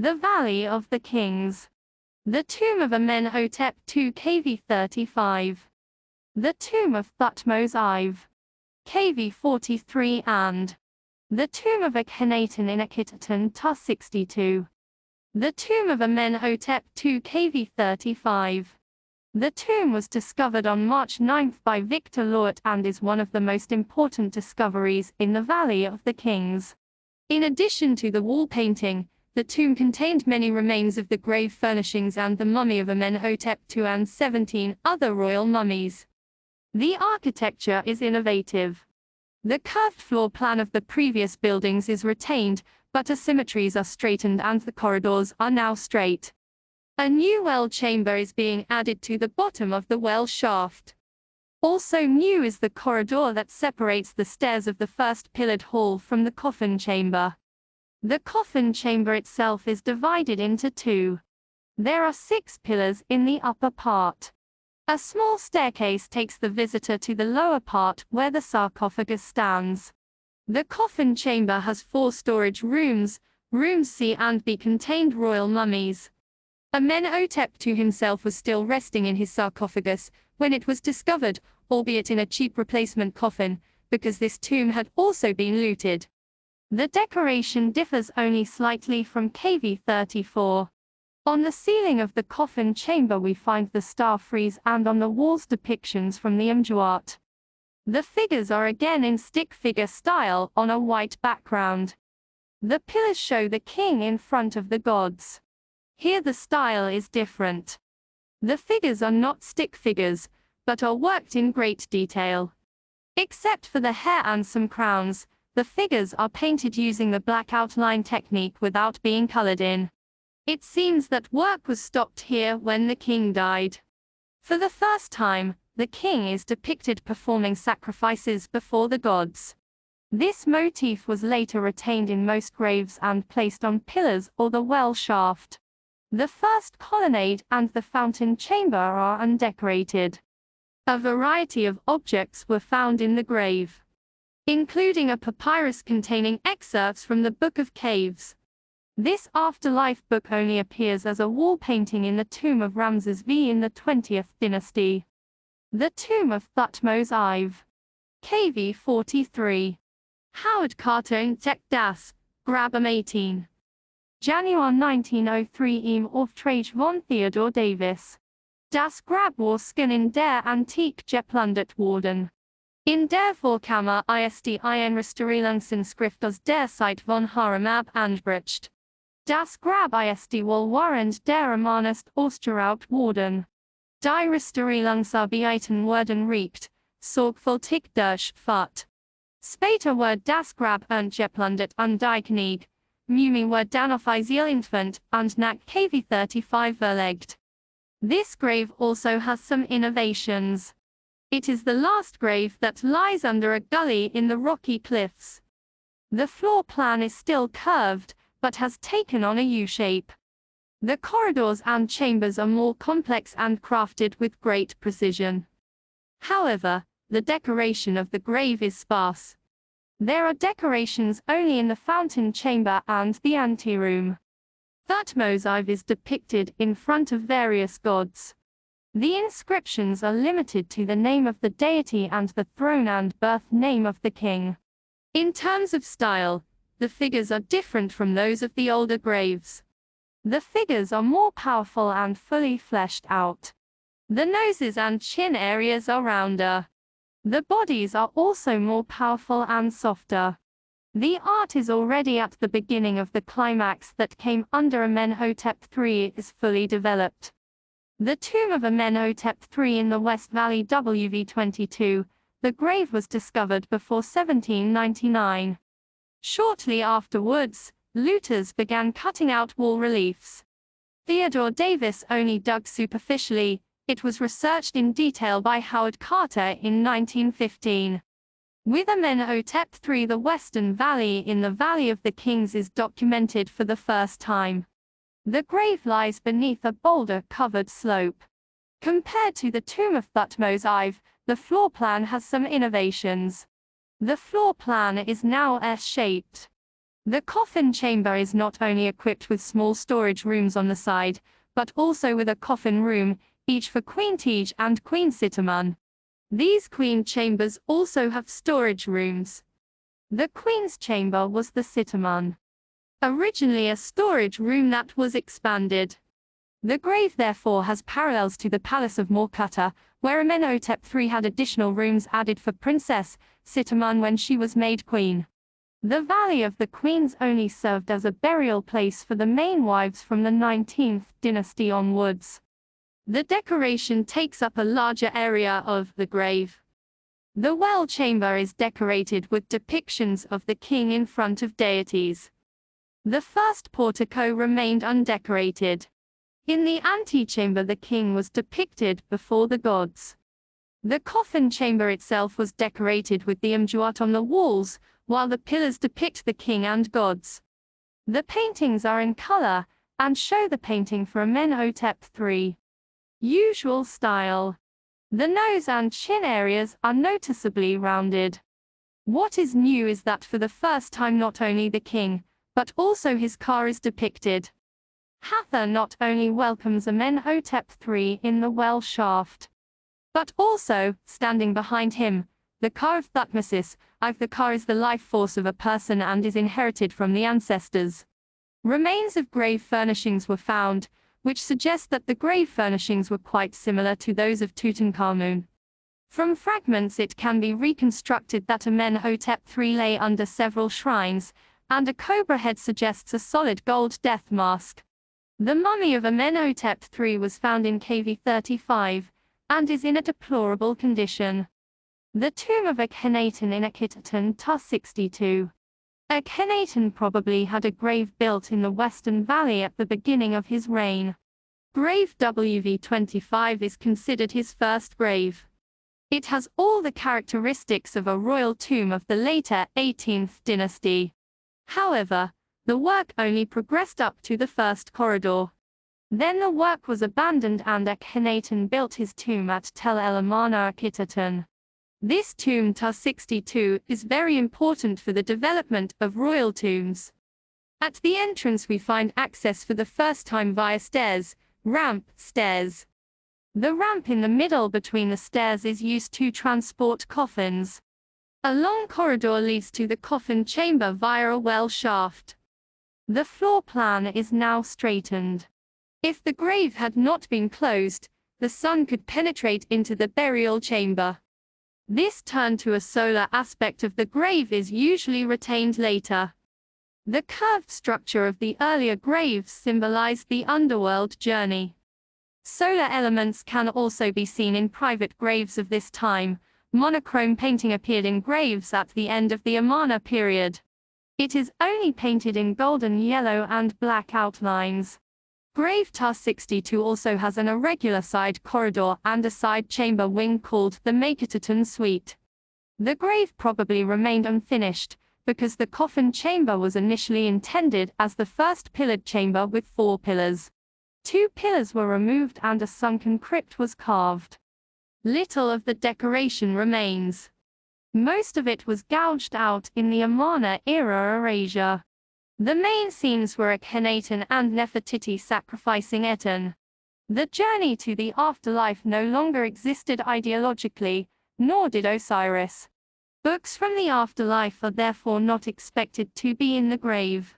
The Valley of the Kings. The tomb of Amenhotep II KV 35. The tomb of Thutmose IV. KV 43 and the tomb of Akhenaten in Akhet-Aton Ta 62. The tomb of Amenhotep II KV 35. The tomb was discovered on March 9 by Victor Leuert and is one of the most important discoveries in the Valley of the Kings. In addition to the wall painting, the tomb contained many remains of the grave furnishings and the mummy of Amenhotep II and 17 other royal mummies. The architecture is innovative. The curved floor plan of the previous buildings is retained, but asymmetries are straightened and the corridors are now straight. A new well chamber is being added to the bottom of the well shaft. Also new is the corridor that separates the stairs of the first pillared hall from the coffin chamber. The coffin chamber itself is divided into two. There are 6 pillars in the upper part. A small staircase takes the visitor to the lower part where the sarcophagus stands. The coffin chamber has 4 storage rooms. Rooms C and B contained royal mummies. Amenhotep II himself was still resting in his sarcophagus when it was discovered, albeit in a cheap replacement coffin, because this tomb had also been looted. The decoration differs only slightly from KV 34. On the ceiling of the coffin chamber we find the star frieze and on the walls depictions from the Amenhotep. The figures are again in stick figure style on a white background. The pillars show the king in front of the gods. Here the style is different. The figures are not stick figures, but are worked in great detail. Except for the hair and some crowns, the figures are painted using the black outline technique without being colored in. It seems that work was stopped here when the king died. For the first time, the king is depicted performing sacrifices before the gods. This motif was later retained in most graves and placed on pillars or the well shaft. The first colonnade and the fountain chamber are undecorated. A variety of objects were found in the grave, including a papyrus containing excerpts from the Book of Caves. This afterlife book only appears as a wall painting in the tomb of Ramses V in the 20th dynasty. The tomb of Thutmose IV. KV 43. Howard Carter entdeckt das Grab am 18. Januar 1903 im Auftrag von Theodore Davis. Das Grab war in der Antike geplündert worden. In der Vorkammer ist die Restaurierungsschrift aus der Zeit von Haramab angebracht. Das Grab ist wohl während der Romanistik ausgeraubt worden. Die Restaurierungsarbeiten wurden recht sorgfältig durchgeführt. Später wurde das Grab geplündert und die Knie, Mumie were dann official infant und nach KV 35 verlegt. This grave also has some innovations. It is the last grave that lies under a gully in the rocky cliffs. The floor plan is still curved, but has taken on a U-shape. The corridors and chambers are more complex and crafted with great precision. However, the decoration of the grave is sparse. There are decorations only in the fountain chamber and the anteroom. Thutmose IV is depicted in front of various gods. The inscriptions are limited to the name of the deity and the throne and birth name of the king. In terms of style, the figures are different from those of the older graves. The figures are more powerful and fully fleshed out. The noses and chin areas are rounder. The bodies are also more powerful and softer. The art is already at the beginning of the climax that came under Amenhotep III is fully developed. The tomb of Amenhotep III in the West Valley WV22, the grave was discovered before 1799. Shortly afterwards, looters began cutting out wall reliefs. Theodore Davis only dug superficially. It was researched in detail by Howard Carter in 1915. With Amenhotep III, the Western Valley in the Valley of the Kings is documented for the first time. The grave lies beneath a boulder-covered slope. Compared to the tomb of Thutmose IV, the floor plan has some innovations. The floor plan is now S-shaped. The coffin chamber is not only equipped with small storage rooms on the side, but also with a coffin room, each for Queen Tej and Queen Sitamun. These queen chambers also have storage rooms. The Queen's chamber was the Sitamun, originally a storage room that was expanded. The grave therefore has parallels to the Palace of Morkutta, where Amenhotep III had additional rooms added for Princess Sitamun when she was made queen. The Valley of the Queens only served as a burial place for the main wives from the 19th dynasty onwards. The decoration takes up a larger area of the grave. The well chamber is decorated with depictions of the king in front of deities. The first portico remained undecorated. In the antechamber the king was depicted before the gods. The coffin chamber itself was decorated with the Amenhotep on the walls, while the pillars depict the king and gods. The paintings are in color, and show the painting for Amenhotep III. Usual style. The nose and chin areas are noticeably rounded. What is new is that for the first time not only the king, but also his car is depicted. Hathor not only welcomes Amenhotep III in the well shaft, but also, standing behind him, the car of Thutmose IV. The car is the life force of a person and is inherited from the ancestors. Remains of grave furnishings were found, which suggest that the grave furnishings were quite similar to those of Tutankhamun. From fragments it can be reconstructed that Amenhotep III lay under several shrines, and a cobra head suggests a solid gold death mask. The mummy of Amenhotep III was found in KV-35, and is in a deplorable condition. The tomb of Akhenaten in Akhet-Aton II. Akhenaten probably had a grave built in the Western Valley at the beginning of his reign. Grave WV-25 is considered his first grave. It has all the characteristics of a royal tomb of the later 18th dynasty. However, the work only progressed up to the first corridor. Then the work was abandoned and Akhenaten built his tomb at Tel El Amarna Akhet-Aton. This tomb Ta-62 is very important for the development of royal tombs. At the entrance we find access for the first time via stairs, stairs. The ramp in the middle between the stairs is used to transport coffins. A long corridor leads to the coffin chamber via a well shaft. The floor plan is now straightened. If the grave had not been closed, the sun could penetrate into the burial chamber. This turn to a solar aspect of the grave is usually retained later. The curved structure of the earlier graves symbolized the underworld journey. Solar elements can also be seen in private graves of this time. Monochrome painting appeared in graves at the end of the Amarna period. It is only painted in golden yellow and black outlines. Grave Ta-62 also has an irregular side corridor and a side chamber wing called the Akhenaten suite. The grave probably remained unfinished, because the coffin chamber was initially intended as the first pillared chamber with 4 pillars. 2 pillars were removed and a sunken crypt was carved. Little of the decoration remains. Most of it was gouged out in the Amarna-era erasure. The main scenes were Akhenaten and Nefertiti sacrificing Aten. The journey to the afterlife no longer existed ideologically, nor did Osiris. Books from the afterlife are therefore not expected to be in the grave.